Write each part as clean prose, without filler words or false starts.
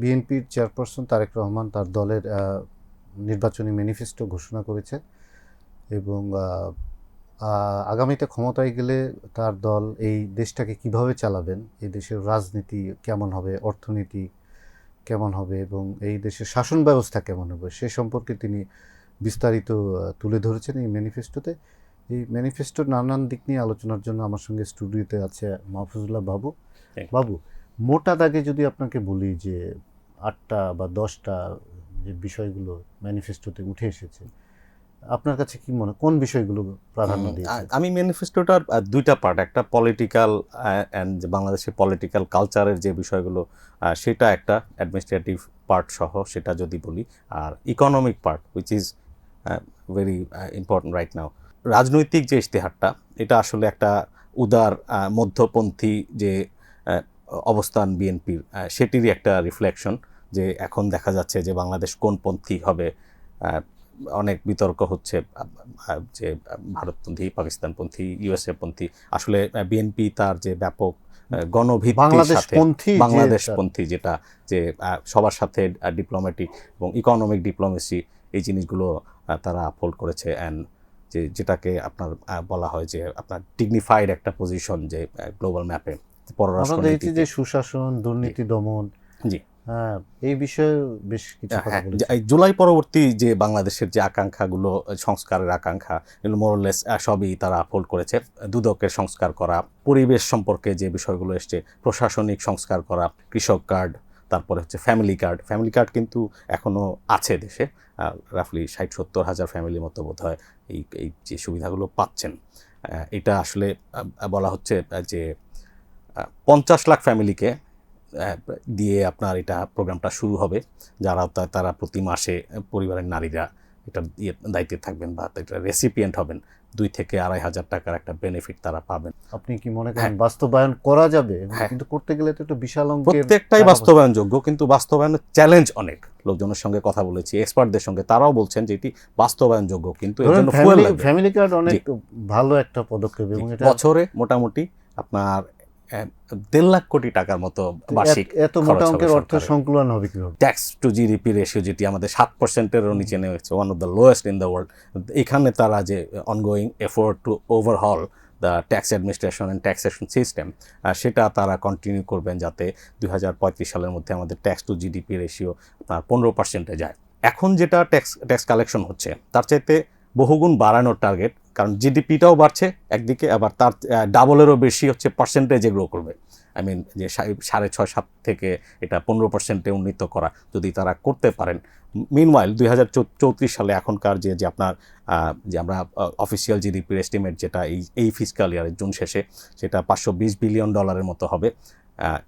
বিএনপির চেয়ারপারসন তারেক রহমান তার দলের নির্বাচনী ম্যানিফেস্টো ঘোষণা করেছে এবং আগামীতে ক্ষমতায় গেলে তার দল এই দেশটাকে কিভাবে চালাবেন, এই দেশের রাজনীতি কেমন হবে, অর্থনীতি কেমন হবে এবং এই দেশের শাসন ব্যবস্থা কেমন হবে সে সম্পর্কে তিনি বিস্তারিত তুলে ধরেছেন এই ম্যানিফেস্টোতে। এই ম্যানিফেস্টোর নানান দিক নিয়ে আলোচনার জন্য আমার সঙ্গে স্টুডিওতে আছে মাহফুজুল্লাহ বাবু। বাবু, মোটা দাগে যদি আপনাকে বলি যে 8টা বা 10টা যে বিষয়গুলো ম্যানিফেস্টোতে উঠে এসেছে, আপনার কাছে কি মনে, কোন বিষয়গুলো প্রাধান্য দিয়েছে? আমি ম্যানিফেস্টোটার দুইটা পার্ট, একটা পলিটিক্যাল অ্যান্ড বাংলাদেশের পলিটিক্যাল কালচারের যে বিষয়গুলো সেটা একটা, অ্যাডমিনিস্ট্রেটিভ পার্ট সহ সেটা যদি বলি, আর economic part which is very important right now. রাজনৈতিক যে ইশতেহারটা, এটা আসলে একটা উদার মধ্যপন্থী যে অবস্থান বিএনপির, সেটিরই একটা রিফ্লেকশন, যে এখন দেখা যাচ্ছে যে বাংলাদেশ কোন পন্থী হবে। অনেক বিতর্ক হচ্ছে যে ভারতপন্থী, পাকিস্তানপন্থী, ইউএসএ পন্থী। আসলে বিএনপি তার যে ব্যাপক গণভিত্তির সাথে বাংলাদেশপন্থী, যেটা যে সবার সাথে ডিপ্লোম্যাটিক এবং ইকোনমিক ডিপ্লোমেসি, এই জিনিসগুলো তারা আপহোল্ড করেছে। অ্যান্ড যেটাকে আপনার বলা হয় যে আপনার ডিগনিফাইড একটা পজিশন যে গ্লোবাল ম্যাপে পররাষ্ট্রনীতি, যে সুশাসন, দুর্নীতি দমন, জি হ্যাঁ, এই বিষয়ে বেশ কিছু কথা বলেছে। জুলাই পরবর্তী যে বাংলাদেশের যে আকাঙ্ক্ষাগুলো, সংস্কারের আকাঙ্ক্ষা, এগুলো মোরলেস সবই তারা আপহোল্ড করেছে। দুদকের সংস্কার করা, পরিবেশ সম্পর্কে যে বিষয়গুলো এসছে, প্রশাসনিক সংস্কার করা, কৃষক কার্ড, তারপরে হচ্ছে ফ্যামিলি কার্ড কিন্তু এখনও আছে দেশে, রাফলি 60-70 হাজার ফ্যামিলির মতো বোধ হয় এই যে সুবিধাগুলো পাচ্ছেন। এটা আসলে বলা হচ্ছে যে 50 লাখ ফ্যামিলিকে দিয়ে আপনার এটা প্রোগ্রামটা শুরু হবে, যারা তারা প্রতি মাসে পরিবারের নারীরা এটা দায়িত্বে থাকবেন বা এটা রেসিপিয়েন্ট হবেন, 2 থেকে 2.5 হাজার টাকার একটা বেনিফিট তারা পাবেন। আপনি কি মনে করেন বাস্তবায়ন করা যাবে? কিন্তু করতে গেলে তো একটু বিশাল অঙ্কের, প্রত্যেকটাই বাস্তবায়নযোগ্য, কিন্তু বাস্তবায়নের চ্যালেঞ্জ অনেক। লোকজনের সঙ্গে কথা বলেছি, এক্সপার্টদের সঙ্গে, তারাও বলছেন যে এটি বাস্তবায়নযোগ্য, কিন্তু এর জন্য ফ্যামিলি কার্ড অনেক ভালো একটা পদক্ষেপ এবং এটা বছরে মোটামুটি আপনার 1.5 লাখ কোটি টাকার মতো বার্ষিক। এত মোটা অঙ্কের অর্থ সংকুলন হবে কিভাবে? ট্যাক্স টু জিডিপি রেশিও, যেটি আমাদের 7%-এরও নিচে নেমেছে, one of the lowest in the world. এখানে তারা যে ongoing effort to overhaul the tax administration and taxation system, সেটা তারা কন্টিনিউ করবেন, যাতে 2035 সালের মধ্যে আমাদের ট্যাক্স টু জিডিপি রেশিও আপনার 15%-এ যায়। এখন যেটা ট্যাক্স কালেকশন হচ্ছে, তার চাইতে বহুগুণ বাড়ানোর টার্গেট, কারণ জিডিপিটাও বাড়ছে একদিকে, আবার তার ডাবলেরও বেশি হচ্ছে পার্সেন্টেজে গ্রো করবে। আই মিন যে 6.5-7 থেকে এটা 15%-এ উন্নীত করা, যদি তারা করতে পারেন। মিনওয়াইল 2034 সালে এখনকার যে আপনার যে আমরা অফিসিয়াল জিডিপির এস্টিমেট, যেটা এই ফিসকাল ইয়ারের জুন শেষে, সেটা $520 বিলিয়ন মতো হবে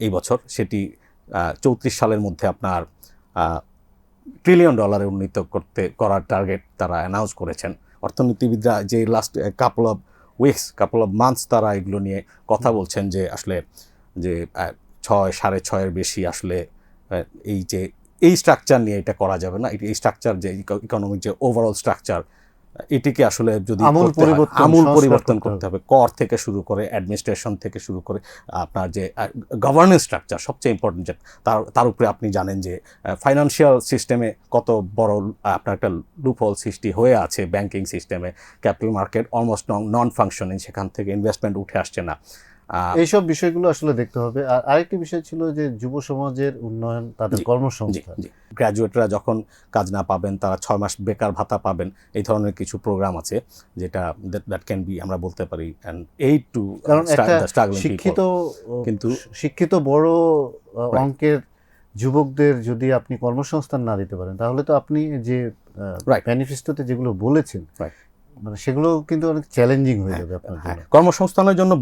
এই বছর। সেটি 34 সালের মধ্যে আপনার $1 ট্রিলিয়ন উন্নীত করার টার্গেট তারা অ্যানাউন্স করেছেন। অর্থনীতিবিদরা যে লাস্ট কাপল অফ মান্থস তারা এগুলো নিয়ে কথা বলছেন, যে আসলে যে 6-6.5-এর বেশি আসলে এই স্ট্রাকচার নিয়ে এটা করা যাবে না। এই স্ট্রাকচার যে ইকোনমিক যে ওভারঅল স্ট্রাকচার, এটিকে আসলে যদি আমূল পরিবর্তন করতে হবে, কর থেকে শুরু করে, অ্যাডমিনিস্ট্রেশন থেকে শুরু করে, আপনার যে গভর্নেন্স স্ট্রাকচার সবচেয়ে ইম্পর্টেন্ট, যে তার উপরে আপনি জানেন যে ফাইন্যান্সিয়াল সিস্টেমে কত বড় আপনার একটা লুপহোল সৃষ্টি হয়ে আছে ব্যাংকিং সিস্টেমে। ক্যাপিটাল মার্কেট অলমোস্ট নন ফাংশনিং, সেখান থেকে ইনভেস্টমেন্ট উঠে আসছে না। এইসব বিষয়গুলো আসলে দেখতে হবে। আর আরেকটি বিষয় ছিল যে যুব সমাজের উন্নয়ন, তাদের কর্মসংস্থান। গ্র্যাজুয়েটরা যখন কাজ না পাবেন, তারা 6 মাস বেকার ভাতা পাবেন। এই ধরনের কিছু প্রোগ্রাম আছে, যেটা দ্যাট ক্যান বি, আমরা বলতে পারি, অ্যান্ড এইড টু, কারণ একটা শিক্ষিত বড় অঙ্কের যুবকদের যদি আপনি কর্মসংস্থান না দিতে পারেন, তাহলে তো আপনি যে ম্যানিফেস্টোতে যেগুলো বলেছেন, মানে সেগুলো কিন্তু অনেক চ্যালেঞ্জিং হয়ে যাবে আপনার জন্য। কর্মসংস্থানের জন্য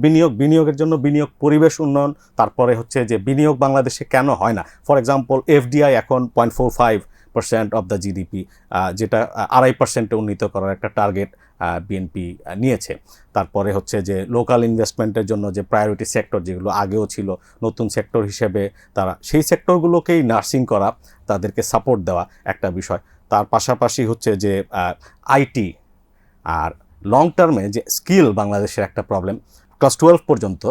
বিনিয়োগের জন্য বিনিয়োগ, পরিবেশ উন্নয়ন, তারপরে হচ্ছে যে বিনিয়োগ বাংলাদেশে কেন হয় না। ফর এক্সাম্পল, এফডিআই এখন 0.45% অফ দ্য জিডিপি, যেটা 2.5%-এ উন্নীত করার একটা টার্গেট বিএনপি নিয়েছে। তারপরে হচ্ছে যে লোকাল ইনভেস্টমেন্টের জন্য যে প্রায়োরিটি সেক্টর, যেগুলো আগেও ছিল নতুন সেক্টর হিসেবে, তারা সেই সেক্টরগুলোকেই নার্সিং করা, তাদেরকে সাপোর্ট দেওয়া একটা বিষয়। তার পাশাপাশি হচ্ছে যে আইটি, আর লং টার্মে যে স্কিল, বাংলাদেশের একটা প্রবলেম। ক্লাস 12 পর্যন্ত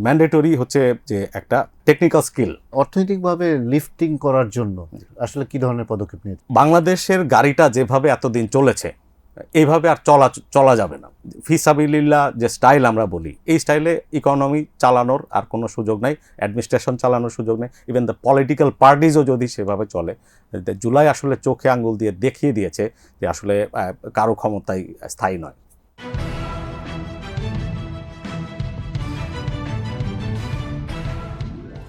ম্যান্ডেটরি হচ্ছে যে একটা টেকনিক্যাল স্কিল। অর্থনৈতিকভাবে লিফটিং করার জন্য আসলে কি ধরনের পদক্ষেপ নিয়েছে? বাংলাদেশের গাড়িটা যেভাবে এতদিন চলেছে এইভাবে আর চলা যাবে না। ফিসাবিলিল্লাহ যে স্টাইল আমরা বলি, এই স্টাইলে ইকোনমি চালানোর আর কোনো সুযোগ নাই, অ্যাডমিনিস্ট্রেশন চালানোর সুযোগ নেই, ইভেন দ্য পলিটিক্যাল পার্টিজও যদি সেভাবে চলে। জুলাই আসলে চোখে আঙ্গুল দিয়ে দেখিয়ে দিয়েছে যে আসলে কারো ক্ষমতাই স্থায়ী নয়।